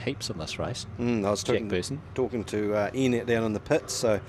heaps in this race. I was talking to Ian down in the pits, so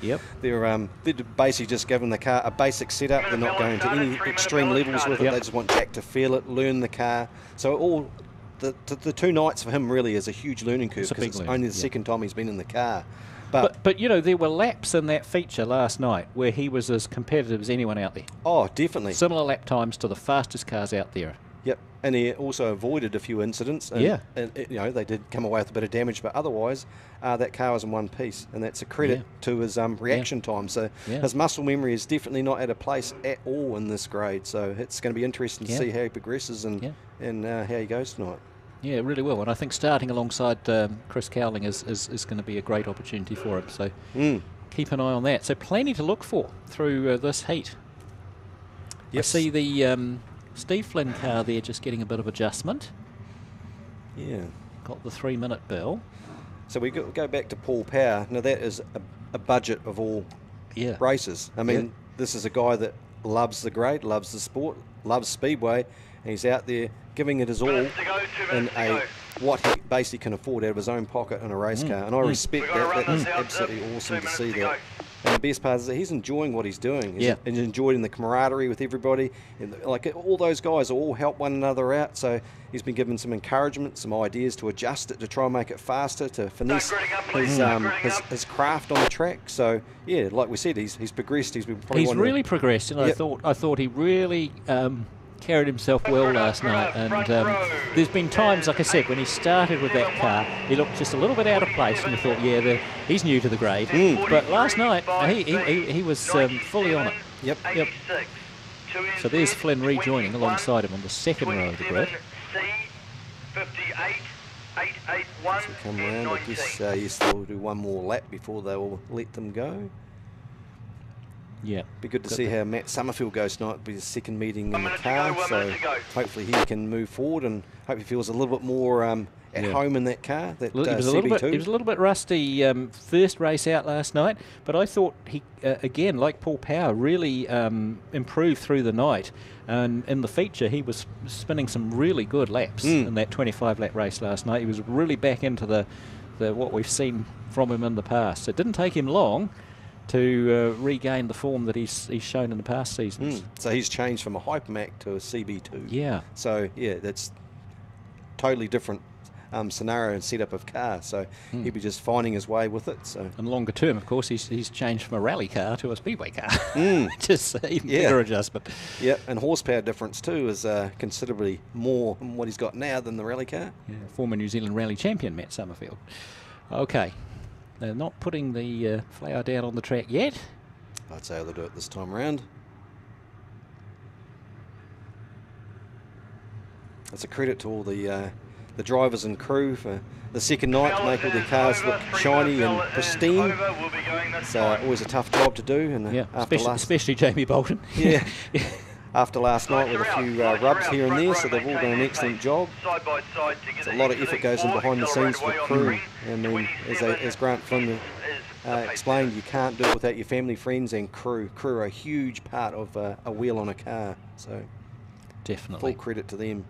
they're basically just giving the car a basic setup. They're not going to any extreme levels with it. They just want Jack to feel it, learn the car. So the 2 nights for him really is a huge learning curve, because it's only the second time he's been in the car. But you know, there were laps in that feature last night where he was as competitive as anyone out there. Oh, definitely. Similar lap times to the fastest cars out there. Yep, and he also avoided a few incidents. And, and you know, they did come away with a bit of damage, but otherwise, that car was in one piece, and that's a credit to his reaction time. So his muscle memory is definitely not at a place at all in this grade. So it's going to be interesting to see how he progresses and how he goes tonight. Yeah, really will. And I think starting alongside Chris Cowling is going to be a great opportunity for him. So keep an eye on that. So plenty to look for through this heat. I see the Steve Flynn car there just getting a bit of adjustment. Yeah. Got the 3-minute bell. So we go back to Paul Power. Now that is a budget of all races. I mean, this is a guy that loves the grade, loves the sport, loves Speedway, and he's out there giving it his all in what he basically can afford out of his own pocket in a race car. And I respect that. That is absolutely awesome to see that. And the best part is that he's enjoying what he's doing. He's enjoying the camaraderie with everybody. And like all those guys all help one another out. So he's been given some encouragement, some ideas to adjust it, to try and make it faster, to finesse his craft on the track. So yeah, like we said, he's progressed. He's really progressed, and I thought he really carried himself well last night, and there's been times, like I said, when he started with that car, he looked just a little bit out of place, and you thought, he's new to the grade. But last night, he was fully on it. Yep. So there's Flynn rejoining alongside him on the second row of the grid. So come around, I guess yes, they'll do one more lap before they'll let them go. Yeah. Be good to see how Matt Summerfield goes tonight. It'll be his second meeting in the car, so hopefully he can move forward and hope he feels a little bit more at home in that car. That he was a little bit rusty first race out last night, but I thought he, again, like Paul Power, really improved through the night. And in the feature, he was spinning some really good laps in that 25-lap race last night. He was really back into the what we've seen from him in the past. It didn't take him long to regain the form that he's shown in the past seasons. So he's changed from a Hypermac to a CB2. Yeah. So yeah, that's totally different scenario and setup of car. So he'll be just finding his way with it. So and longer term, of course, he's changed from a rally car to a Speedway car. Just even better adjustment. Yeah, and horsepower difference too is considerably more than what he's got now than the rally car. Yeah, former New Zealand rally champion Matt Summerfield. Okay. They're not putting the flower down on the track yet. I'd say they'll do it this time around. It's a credit to all the drivers and crew for the second night to make all their cars look shiny and pristine. It's always a tough job to do. And especially Jamie Bolton. Yeah. After last night with a few rubs here and there, so they've all done an excellent job. So a lot of effort goes in behind the scenes for the crew. I mean, as Grant Flynn explained, you can't do it without your family, friends and crew. Crew are a huge part of a wheel on a car, so definitely full credit to them.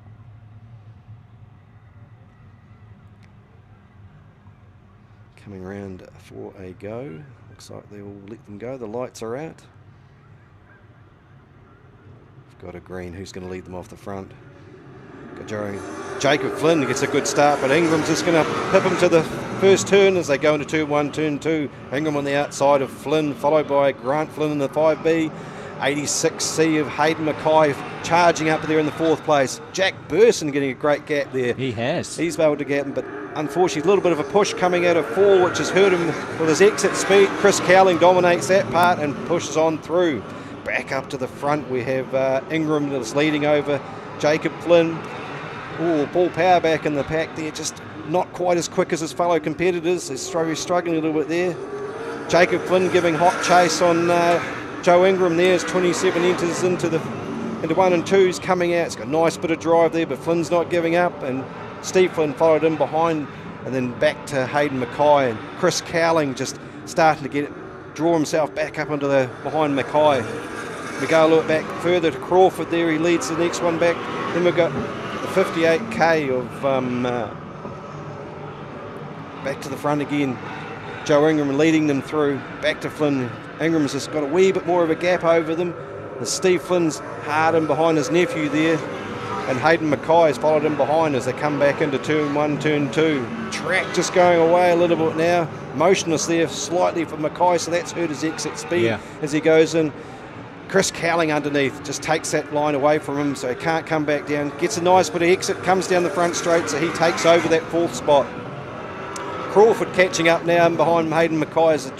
Coming around for a go. Looks like they will let them go. The lights are out. Got a green. Who's going to lead them off the front? Got Jacob Flynn gets a good start, but Ingram's just going to pip him to the first turn as they go into turn 1, turn 2. Ingram on the outside of Flynn, followed by Grant Flynn in the 5B. 86C of Hayden Mackay charging up there in the 4th place. Jack Burson getting a great gap there. He has. He's able to get him, but unfortunately a little bit of a push coming out of 4, which has hurt him with his exit speed. Chris Cowling dominates that part and pushes on through. Back up to the front, we have Ingram that's leading over Jacob Flynn. Paul Power back in the pack there, just not quite as quick as his fellow competitors. He's struggling a little bit there. Jacob Flynn giving hot chase on Joe Ingram there as 27 enters into 1 and 2's coming out. It's got a nice bit of drive there, but Flynn's not giving up, and Steve Flynn followed him behind, and then back to Hayden Mackay, and Chris Cowling just starting to draw himself back up into behind Mackay. We go a little back further to Crawford there, he leads the next one back. Then we've got the 58k back to the front again. Joe Ingram leading them through, back to Flynn. Ingram's just got a wee bit more of a gap over them. And Steve Flynn's hard in behind his nephew there. And Hayden Mackay has followed him behind as they come back into turn 1, turn 2. Track just going away a little bit now. Motionless there slightly for Mackay, so that's hurt his exit speed as he goes in. Chris Cowling underneath just takes that line away from him, so he can't come back down. Gets a nice bit of exit, comes down the front straight, so he takes over that 4th spot. Crawford catching up now and behind Hayden Mackay as the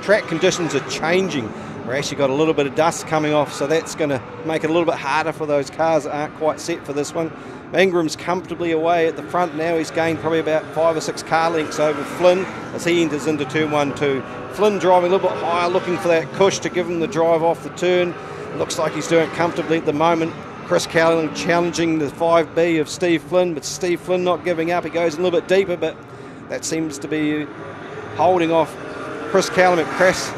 track conditions are changing. We've actually got a little bit of dust coming off, so that's going to make it a little bit harder for those cars that aren't quite set for this one. Ingram's comfortably away at the front now. He's gained probably about 5 or 6 car lengths over Flynn as he enters into turn 1, 2. Flynn driving a little bit higher, looking for that cush to give him the drive off the turn. Looks like he's doing it comfortably at the moment. Chris Cowling challenging the 5B of Steve Flynn, but Steve Flynn not giving up. He goes a little bit deeper, but that seems to be holding off Chris Cowling at Cress.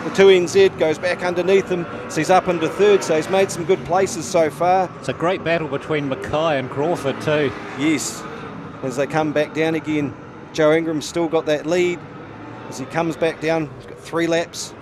The 2NZ goes back underneath him, so he's up into 3rd, so he's made some good places so far. It's a great battle between Mackay and Crawford too. Yes, as they come back down again. Joe Ingram's still got that lead. As he comes back down, he's got 3 laps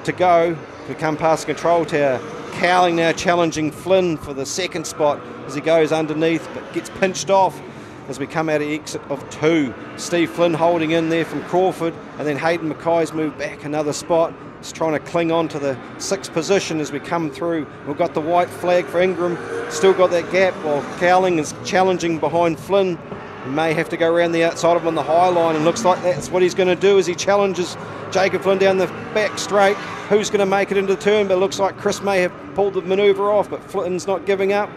to go. We come past the control tower. Cowling now challenging Flynn for the 2nd spot as he goes underneath, but gets pinched off as we come out of exit of 2. Steve Flynn holding in there from Crawford, and then Hayden Mackay's moved back another spot. He's trying to cling on to the 6th position as we come through. We've got the white flag for Ingram, still got that gap while Cowling is challenging behind Flynn. He may have to go around the outside of him on the high line, and looks like that's what he's going to do as he challenges Jacob Flynn down the back straight. Who's going to make it into the turn? But it looks like Chris may have pulled the manoeuvre off, but Flynn's not giving up.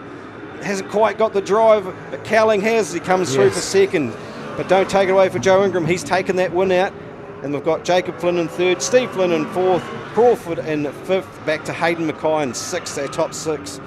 Hasn't quite got the drive, but Cowling has as he comes through for 2nd. But don't take it away for Joe Ingram. He's taken that win out. And we've got Jacob Flynn in 3rd, Steve Flynn in 4th, Crawford in 5th, back to Hayden Mackay in 6th, their top 6.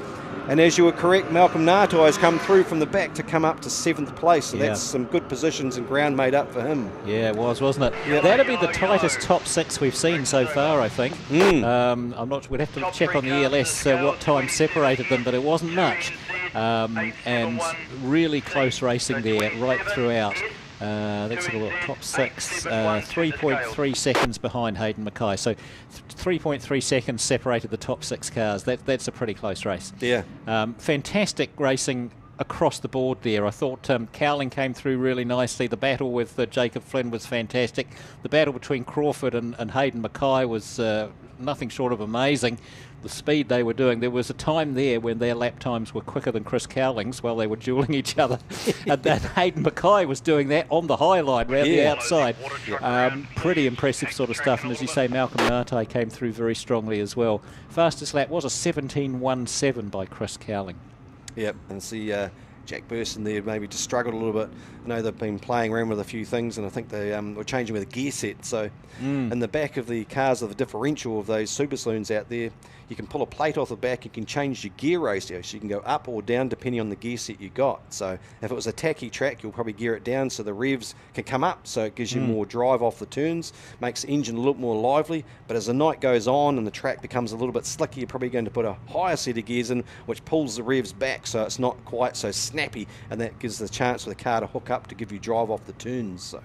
And as you were correct, Malcolm Natai has come through from the back to come up to 7th place. So that's some good positions and ground made up for him. Yeah, it was, wasn't it? Yep. That'll be the tightest top 6 we've seen so far, I think. I'm not sure, we'd have to check on the ELS what time separated them, but it wasn't much. And really close racing there right throughout. Let's have a look. Top 6, 3.3 seconds behind Hayden Mackay. So 3.3 seconds separated the top 6 cars. That's a pretty close race. Yeah. Fantastic racing across the board there. I thought Cowling came through really nicely. The battle with Jacob Flynn was fantastic. The battle between Crawford and Hayden Mackay was nothing short of amazing. The speed they were doing, there was a time there when their lap times were quicker than Chris Cowling's while they were duelling each other. And then Hayden Mackay was doing that on the high line round the outside. Pretty impressive sort of stuff. And as you say, Malcolm Natai came through very strongly as well. Fastest lap was a 17.17 by Chris Cowling. Yep, and see Jack Burson there maybe just struggled a little bit. I know they've been playing around with a few things, and I think they were changing with a gear set. So in the back of the cars of the differential of those Super Saloons out there, you can pull a plate off the back. You can change your gear ratio, so you can go up or down depending on the gear set you got. So if it was a tacky track, you'll probably gear it down so the revs can come up, so it gives you more drive off the turns, makes the engine a little more lively. But as the night goes on and the track becomes a little bit slicker, you're probably going to put a higher set of gears in, which pulls the revs back so it's not quite so snappy, and that gives the chance for the car to hook up to give you drive off the turns. So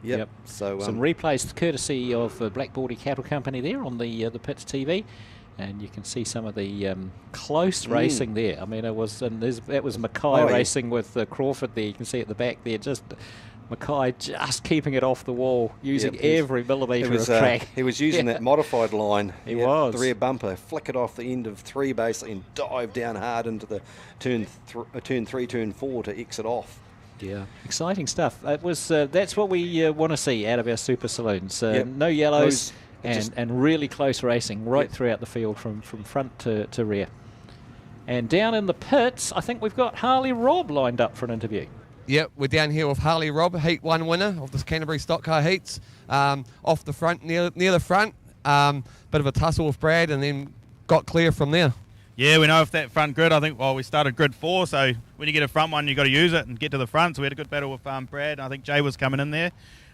Yep. So some replays courtesy of Blackboardy Cattle Company there on the Pits TV. And you can see some of the close racing there. I mean, it was, and that was Mackay racing with Crawford there. You can see at the back there, just Mackay just keeping it off the wall, using every millimetre of track. He was using that modified line. He was. The rear bumper, flick it off the end of 3 basically, and dive down hard into the turn 3, turn 4 to exit off. Yeah, exciting stuff. It was. That's what we want to see out of our Super Saloons. No yellows. And really close racing right throughout the field from front to rear. And down in the pits, I think we've got Harley Robb lined up for an interview. Yep, we're down here with Harley Robb, Heat 1 winner of the Canterbury Stock Car Heats. Off the front, near the front, bit of a tussle with Brad, and then got clear from there. Yeah, we know if that front grid, I think, we started grid 4, so when you get a front one, you've got to use it and get to the front. So we had a good battle with Brad. I think Jay was coming in there.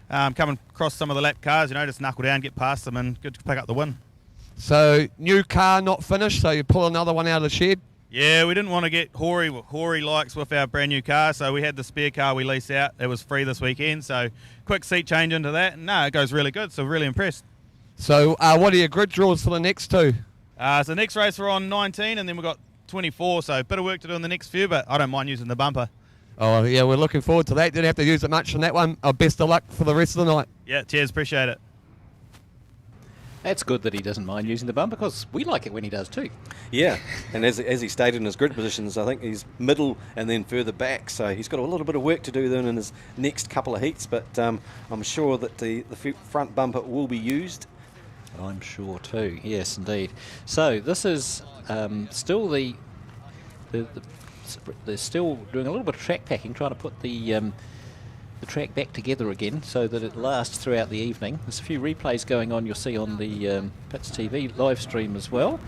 Coming across some of the lap cars, just knuckle down, get past them, and good to pick up the win. So, new car not finished, so you pull another one out of the shed? Yeah, we didn't want to get hoary likes with our brand new car, so we had the spare car we leased out. It was free this weekend, so quick seat change into that, and no, it goes really good, so really impressed. So what are your grid draws for the next two? So next race we're on 19, and then we've got 24, so a bit of work to do in the next few, but I don't mind using the bumper. Oh, yeah, we're looking forward to that. Didn't have to use it much on that one. Best of luck for the rest of the night. Yeah, cheers, appreciate it. That's good that he doesn't mind using the bumper, because we like it when he does too. Yeah, and as he stated in his grid positions, I think he's middle and then further back, so he's got a little bit of work to do then in his next couple of heats, but I'm sure that the front bumper will be used. I'm sure too, yes indeed. So this is still they're still doing a little bit of track packing, trying to put the track back together again so that it lasts throughout the evening. There's a few replays going on, you'll see on the Pits TV live stream as well.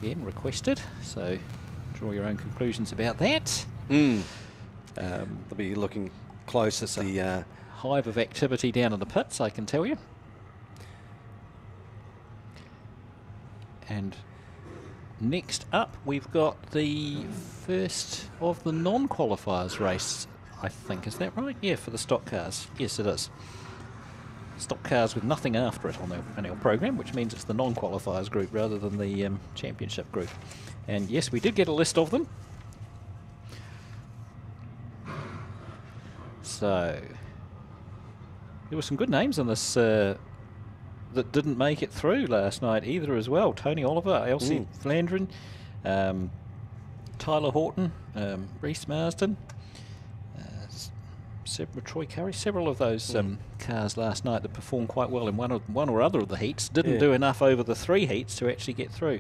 Again, requested, so draw your own conclusions about that. They'll be looking close at the hive of activity down in the pits, I can tell you. And next up, we've got the first of the non-qualifiers race, I think. Is that right? Yeah, for the stock cars. Yes, it is. Stock cars with nothing after it on our program, which means it's the non-qualifiers group rather than the championship group. And yes, we did get a list of them. So there were some good names on this that didn't make it through last night either as well. Tony Oliver, Elsie Flandrin, Tyler Horton, Reese Marsden, Troy Curry, several of those cars last night that performed quite well in one or other of the heats. Didn't do enough over the 3 heats to actually get through.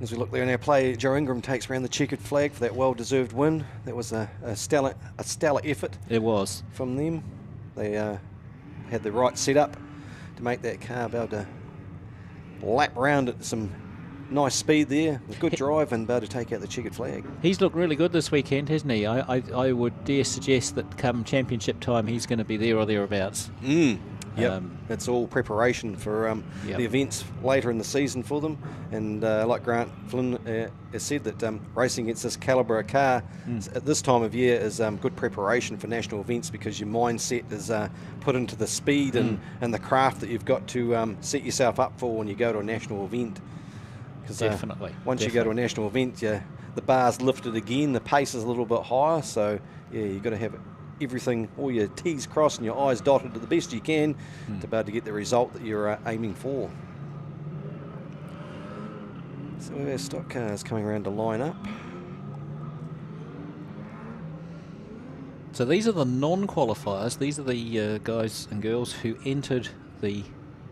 As we look there in our play, Joe Ingram takes around the checkered flag for that well-deserved win. That was a stellar effort. It was. From them. They had the right setup to make that car be able to lap around at some nice speed there, with good drive, and be able to take out the checkered flag. He's looked really good this weekend, hasn't he? I would dare suggest that come championship time he's going to be there or thereabouts. Yep, it's all preparation for the events later in the season for them, and like Grant Flynn has said, that racing against this calibre of car at this time of year is good preparation for national events, because your mindset is put into the speed and the craft that you've got to set yourself up for when you go to a national event. Definitely. Once you go to a national event, the bar's lifted again, the pace is a little bit higher, so yeah, you've got to have everything, all your T's crossed and your I's dotted to the best you can to be able to get the result that you're aiming for. So we have our stock cars coming around to line up. So these are the non-qualifiers. These are the guys and girls who entered the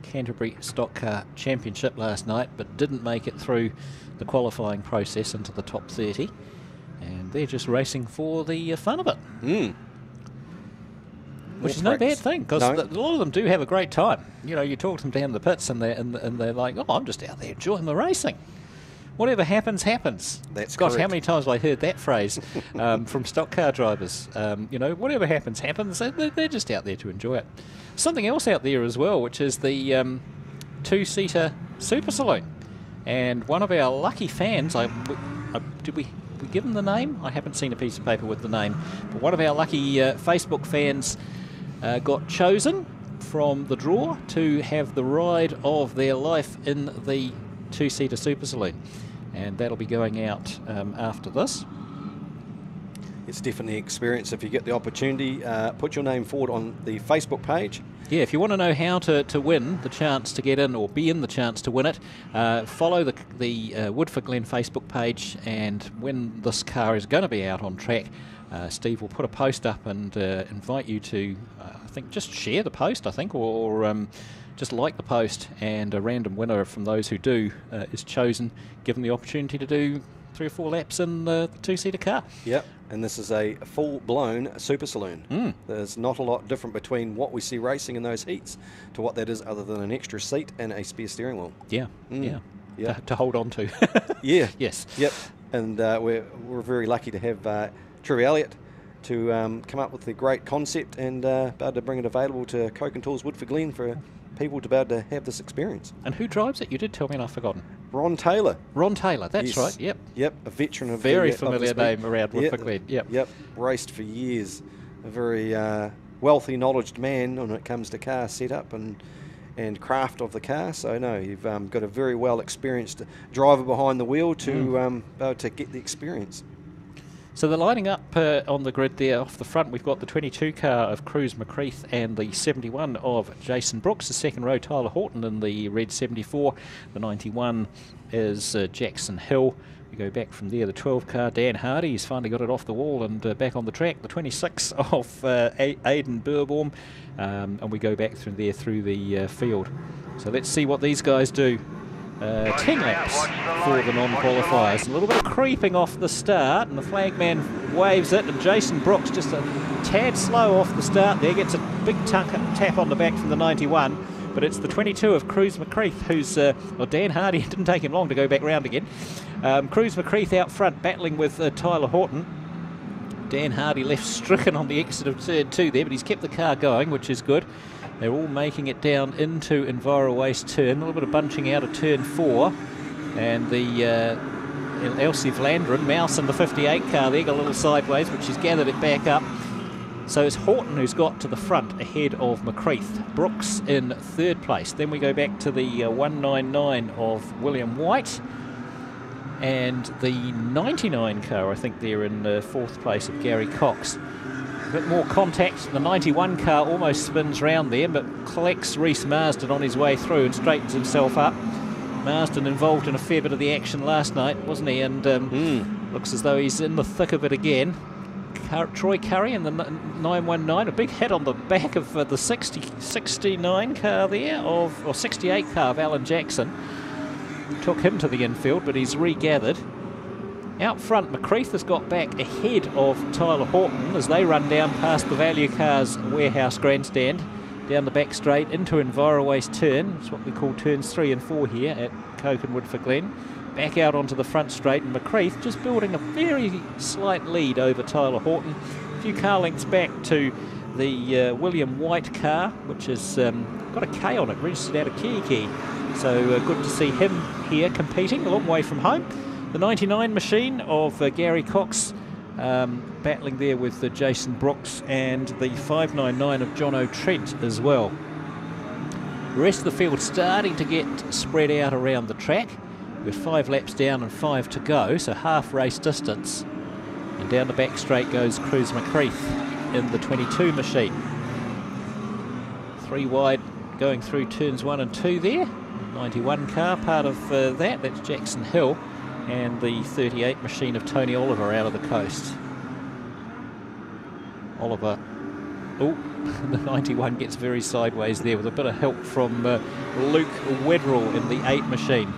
Canterbury Stock Car Championship last night but didn't make it through the qualifying process into the top 30, and they're just racing for the fun of it. Which is no bad thing, because a lot of them do have a great time. You know, you talk to them down in the pits and they're like, oh, I'm just out there enjoying the racing. Whatever happens, happens. That's Gosh, correct. how many times have I heard that phrase from stock car drivers? You know, whatever happens, happens. They're just out there to enjoy it. Something else out there as well, which is the 2-seater Super Saloon. And one of our lucky fans, did we give him the name? I haven't seen a piece of paper with the name. But one of our lucky Facebook fans got chosen from the draw to have the ride of their life in the 2-seater Super Saloon, and that'll be going out after this. It's definitely an experience. If you get the opportunity, put your name forward on the Facebook page. Yeah, if you want to know how to win the chance to get in, or be in the chance to win it, follow the Woodford Glen Facebook page, and when this car is going to be out on track, Steve will put a post up and invite you to, I think, just share the post, I think, or just like the post, and a random winner from those who do is chosen, given the opportunity to do 3 or 4 laps in the 2-seater car. Yep, and this is a full-blown Super Saloon. There's not a lot different between what we see racing in those heats to what that is, other than an extra seat and a spare steering wheel. Yeah. To hold on to. Yeah. Yes. Yep, and we're very lucky to have True Elliott to come up with the great concept and be able to bring it available to Koken Woodford Glen for people to be able to have this experience. And who drives it? You did tell me and I've forgotten. Ron Taylor. Ron Taylor, that's Yes. right, yep. Yep, a veteran of Very the, familiar of the name around Woodford Glen, yep. Yep, raced for years. A very wealthy, knowledgeable man when it comes to car setup and craft of the car. So no, you've got a very well experienced driver behind the wheel to be able to get the experience. So they're lining up on the grid there off the front. We've got the 22 car of Cruz McCreath and the 71 of Jason Brooks. The second row, Tyler Horton in the red 74. The 91 is Jackson Hill. We go back from there, the 12 car, Dan Hardy. He's finally got it off the wall and back on the track. The 26 of Aidan Burbaum. And we go back through there through the field. So let's see what these guys do. 10 laps for the non-qualifiers. A little bit of creeping off the start, and the flagman waves it, and Jason Brooks just a tad slow off the start there, gets a big tap on the back from the 91, but it's the 22 of Cruz McCreath who's, well, Dan Hardy, it didn't take him long to go back round again. Cruz McCreath out front battling with Tyler Horton. Dan Hardy left stricken on the exit of turn 2 there, but he's kept the car going, which is good. They're all making it down into Envirowaste turn. A little bit of bunching out of turn 4. And the Elsie Vlandren, Mouse in the 58 car there, got a little sideways, but she's gathered it back up. So it's Horton who's got to the front ahead of McCreath. Brooks in 3rd place. Then we go back to the 199 of William White. And the 99 car, I think they're in 4th place of Gary Cox. A bit more contact. The 91 car almost spins round there, but collects Reece Marsden on his way through and straightens himself up. Marsden involved in a fair bit of the action last night, wasn't he? And looks as though he's in the thick of it again. Troy Curry in the 919, a big hit on the back of the 69 car there, or 68 car of Alan Jackson. Took him to the infield, but he's regathered. Out front, McCreath has got back ahead of Tyler Horton as they run down past the Value Cars warehouse grandstand, down the back straight into Envirowaste turn. It's what we call turns 3 and 4 here at Koken Woodford Glen. Back out onto the front straight, and McCreath just building a very slight lead over Tyler Horton. A few car lengths back to the William White car, which has got a K on it, registered out of Key. So good to see him here competing, a long way from home. The 99 machine of Gary Cox battling there with Jason Brooks, and the 599 of John O'Trent as well. The rest of the field starting to get spread out around the track. We're 5 laps down and 5 to go, so half race distance. And down the back straight goes Cruz McCreath in the 22 machine. 3 wide going through turns 1 and 2 there. 91 car, part of that's Jackson Hill. And the 38 machine of Tony Oliver out of the coast. Oliver, oh, the 91 gets very sideways there with a bit of help from Luke Wedrell in the 8 machine.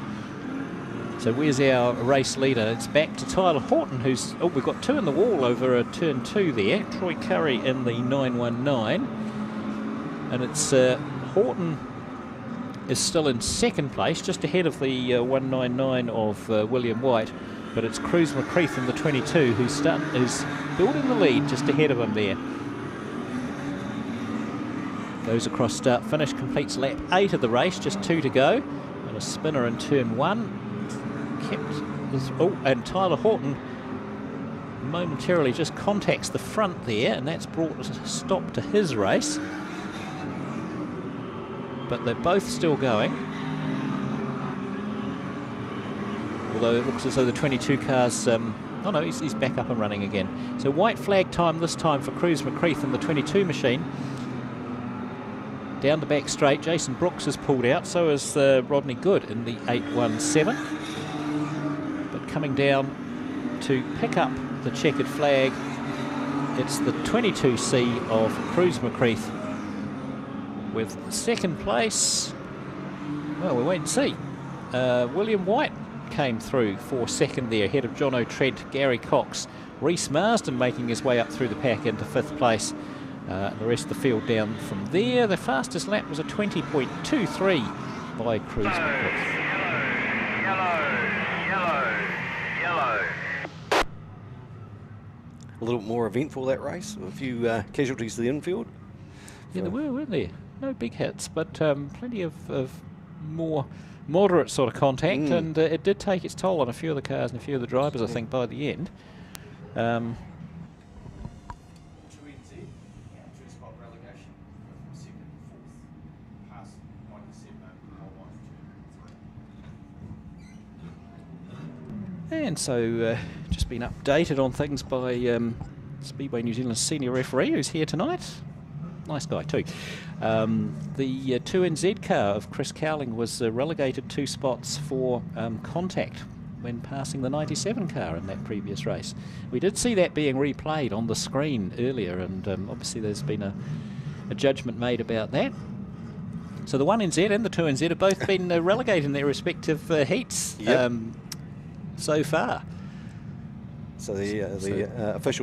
So where's our race leader? It's back to Tyler Horton, who's, oh, we've got 2 in the wall over turn 2 there. Troy Curry in the 919. And it's Horton is still in 2nd place, just ahead of the 199 of William White, but it's Cruz McCreath in the 22 who's building the lead just ahead of him there. Goes across start finish, completes lap 8 of the race, just 2 to go, and a spinner in turn 1. Kept this, oh, and Tyler Horton momentarily just contacts the front there, and that's brought a stop to his race. But they're both still going. Although it looks as though the 22 cars, oh no, he's back up and running again. So white flag time this time for Cruz McCreath in the 22 machine. Down the back straight, Jason Brooks has pulled out, so is Rodney Good in the 817. But coming down to pick up the checkered flag, it's the 22C of Cruz McCreath. With 2nd place, well, we wait and see. William White came through for 2nd there, ahead of John O'Trent, Gary Cox. Reece Marsden making his way up through the pack into 5th place. The rest of the field down from there. The fastest lap was a 20.23 by Cruz McCreath. Yellow. A little more eventful, that race. A few casualties to the infield. Yeah, there were, weren't there? No big hits, but plenty of more moderate sort of contact, and it did take its toll on a few of the cars and a few of the drivers, I think, by the end. And so, just been updated on things by Speedway New Zealand's senior referee, who's here tonight. Nice guy too. The 2NZ car of Chris Cowling was relegated 2 spots for contact when passing the 97 car in that previous race. We did see that being replayed on the screen earlier, and obviously there's been a judgment made about that. So the 1NZ and the 2NZ have both been relegated in their respective heats so far. So the official